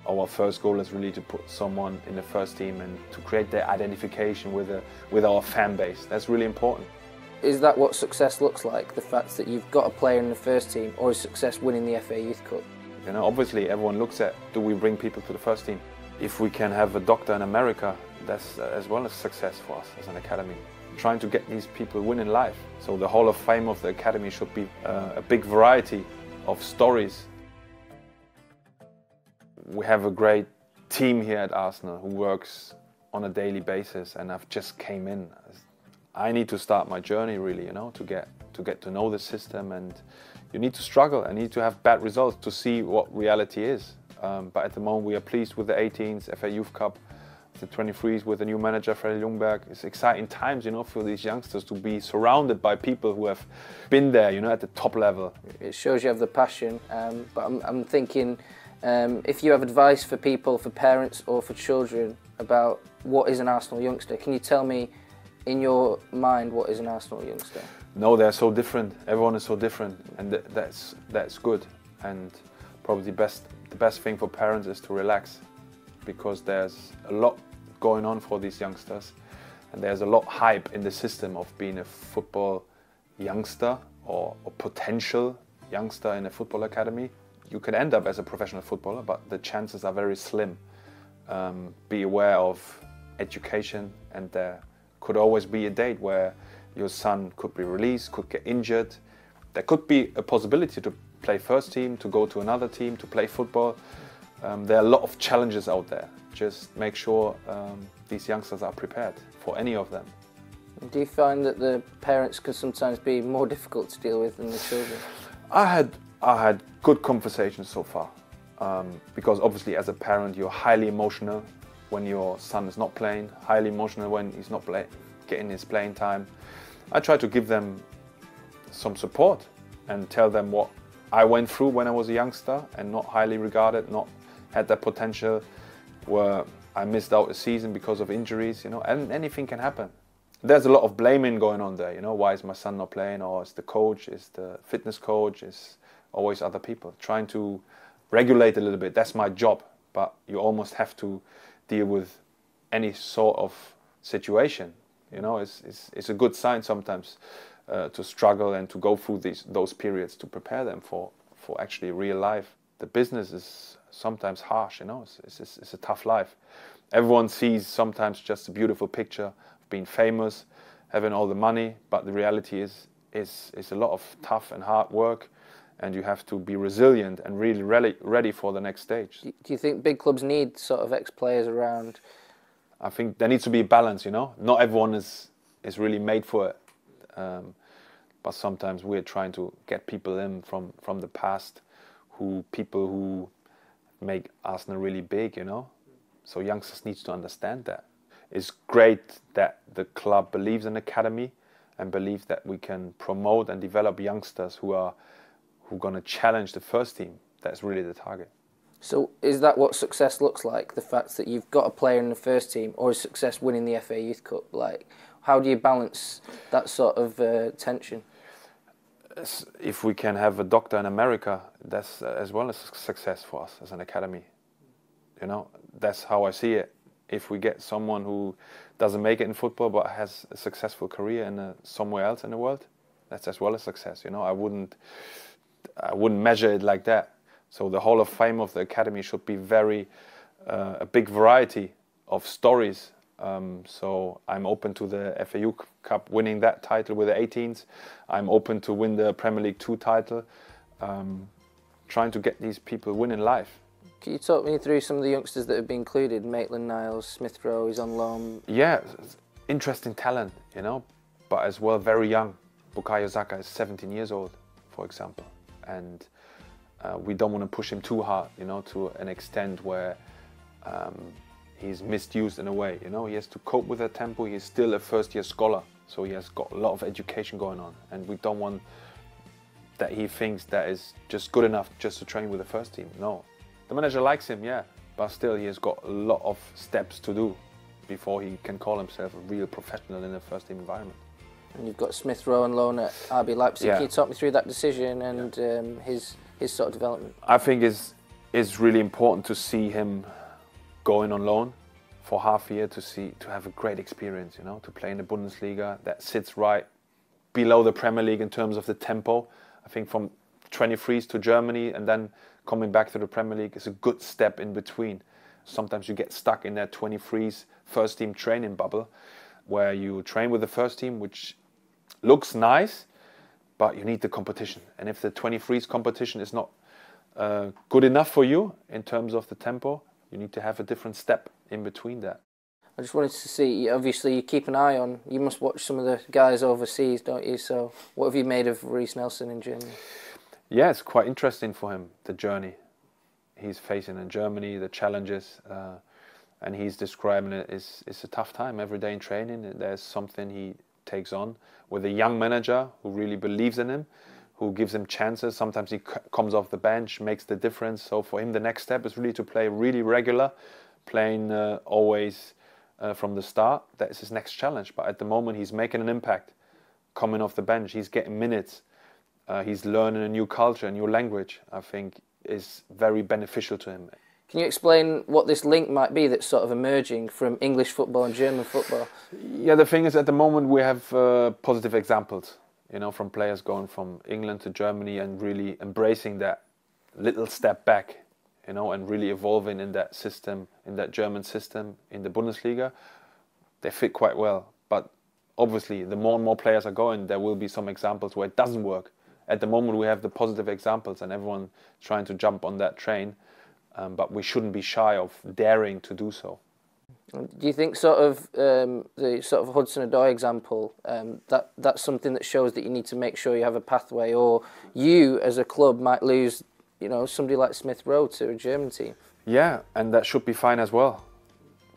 Our first goal is really to put someone in the first team and to create their identification with our fan base. That's really important. Is that what success looks like, the fact that you've got a player in the first team, or is success winning the FA Youth Cup? You know, obviously everyone looks at, do we bring people to the first team? If we can have a doctor in America, that's as well as success for us as an academy. Trying to get these people winning life. So the Hall of Fame of the academy should be a big variety of stories. We have a great team here at Arsenal who works on a daily basis, and I've just came in. I need to start my journey really, you know, to get to know the system, and you need to struggle. I need to have bad results to see what reality is. But at the moment we are pleased with the 18s, FA Youth Cup, the 23s with the new manager, Freddy Ljungberg. It's exciting times, you know, for these youngsters to be surrounded by people who have been there, you know, at the top level. It shows you have the passion, but I'm thinking, if you have advice for people, for parents or for children about what is an Arsenal youngster, can you tell me in your mind what is an Arsenal youngster? No, they're so different. Everyone is so different, and that's good. And probably the best thing for parents is to relax, because there's a lot going on for these youngsters, and there's a lot of hype in the system of being a football youngster or a potential youngster in a football academy. You can end up as a professional footballer, but the chances are very slim. Be aware of education, and there could always be a date where your son could be released, could get injured. There could be a possibility to play first team, to go to another team, to play football. There are a lot of challenges out there. Just make sure these youngsters are prepared for any of them. Do you find that the parents can sometimes be more difficult to deal with than the children? I had good conversations so far, because obviously as a parent you're highly emotional when your son is not playing, highly emotional when he's not getting his playing time. I try to give them some support and tell them what I went through when I was a youngster and not highly regarded, not had that potential, where I missed out a season because of injuries, you know, and anything can happen. There's a lot of blaming going on there, you know, why is my son not playing, or is the coach, is the fitness coach, is always other people. Trying to regulate a little bit, that's my job, but you almost have to deal with any sort of situation, you know. It's a good sign sometimes to struggle and to go through those periods to prepare them for actually real life. The business is sometimes harsh, you know, it's a tough life. Everyone sees sometimes just a beautiful picture of being famous, having all the money, but the reality is a lot of tough and hard work, and you have to be resilient and really ready for the next stage. Do you think big clubs need sort of ex-players around? I think there needs to be a balance, you know. Not everyone is really made for it, but sometimes we're trying to get people in from the past, people who make Arsenal really big, you know. So youngsters need to understand that. It's great that the club believes in the academy and believes that we can promote and develop youngsters who are going to challenge the first team. That's really the target. So is that what success looks like, the fact that you've got a player in the first team, or is success winning the FA Youth Cup? Like, how do you balance that sort of tension? If we can have a doctor in America, that's as well as success for us as an academy. You know, that's how I see it. If we get someone who doesn't make it in football but has a successful career in somewhere else in the world, that's as well as success. You know, I wouldn't measure it like that. So the Hall of Fame of the academy should be a big variety of stories. So I'm open to the FA Youth Cup, winning that title with the 18s. I'm open to win the Premier League 2 title. Trying to get these people winning life. Can you talk me through some of the youngsters that have been included? Maitland-Niles, Smith Rowe, he's on loan. Yeah, interesting talent, you know, but as well very young. Bukayo Saka is 17 years old, for example, and we don't want to push him too hard, you know, to an extent where he's misused in a way, you know. He has to cope with that tempo. He's still a first-year scholar, so he has got a lot of education going on, and we don't want that he thinks that is just good enough just to train with the first team. No. The manager likes him, yeah, but still he has got a lot of steps to do before he can call himself a real professional in a first team environment. And you've got Smith Rowe on loan at RB Leipzig. Yeah. Can you talk me through that decision and his sort of development? I think it's really important to see him going on loan for half a year to have a great experience, you know, to play in the Bundesliga that sits right below the Premier League in terms of the tempo. I think from 23s to Germany and then coming back to the Premier League is a good step in between. Sometimes you get stuck in that 23s first team training bubble where you train with the first team, which looks nice, but you need the competition. And if the 23s competition is not good enough for you in terms of the tempo, you need to have a different step in between that. I just wanted to see, obviously you keep an eye on, you must watch some of the guys overseas, don't you? So what have you made of Reiss Nelson in Germany? Yeah, it's quite interesting for him, the journey he's facing in Germany, the challenges, and he's describing it as it's a tough time every day in training. There's something he takes on with a young manager who really believes in him, who gives him chances. Sometimes he comes off the bench, makes the difference. So for him, the next step is really to play really regular, playing always from the start. That's his next challenge. But at the moment, he's making an impact, coming off the bench. He's getting minutes. He's learning a new culture, a new language, I think is very beneficial to him. Can you explain what this link might be that's sort of emerging from English football and German football? Yeah, the thing is at the moment we have positive examples, you know, from players going from England to Germany and really embracing that little step back, you know, and really evolving in that system, in that German system, in the Bundesliga. They fit quite well, but obviously the more and more players are going, there will be some examples where it doesn't work. At the moment we have the positive examples and everyone trying to jump on that train. But we shouldn't be shy of daring to do so. Do you think sort of the sort of Hudson-Odoi example, that's something that shows that you need to make sure you have a pathway, or you as a club might lose, you know, somebody like Smith Rowe to a German team? Yeah, and that should be fine as well,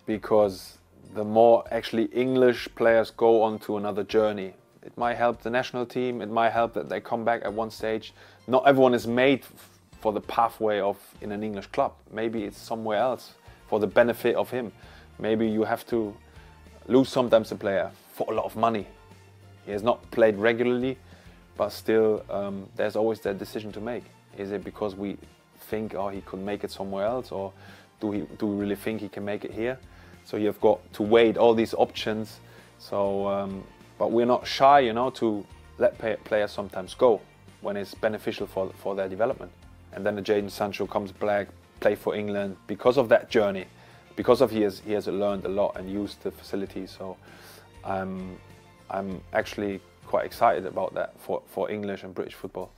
because the more actually English players go on to another journey, it might help the national team, it might help that they come back at one stage. Not everyone is made for the pathway of in an English club. Maybe it's somewhere else for the benefit of him. Maybe you have to lose sometimes a player for a lot of money. He has not played regularly, but still there's always that decision to make. Is it because we think, oh, he could make it somewhere else, or do we really think he can make it here? So you've got to weigh all these options. So, but we're not shy, you know, to let players sometimes go when it's beneficial for their development. And then the Jadon Sancho comes back, play for England because of that journey, because of he has learned a lot and used the facilities. So I'm actually quite excited about that for English and British football.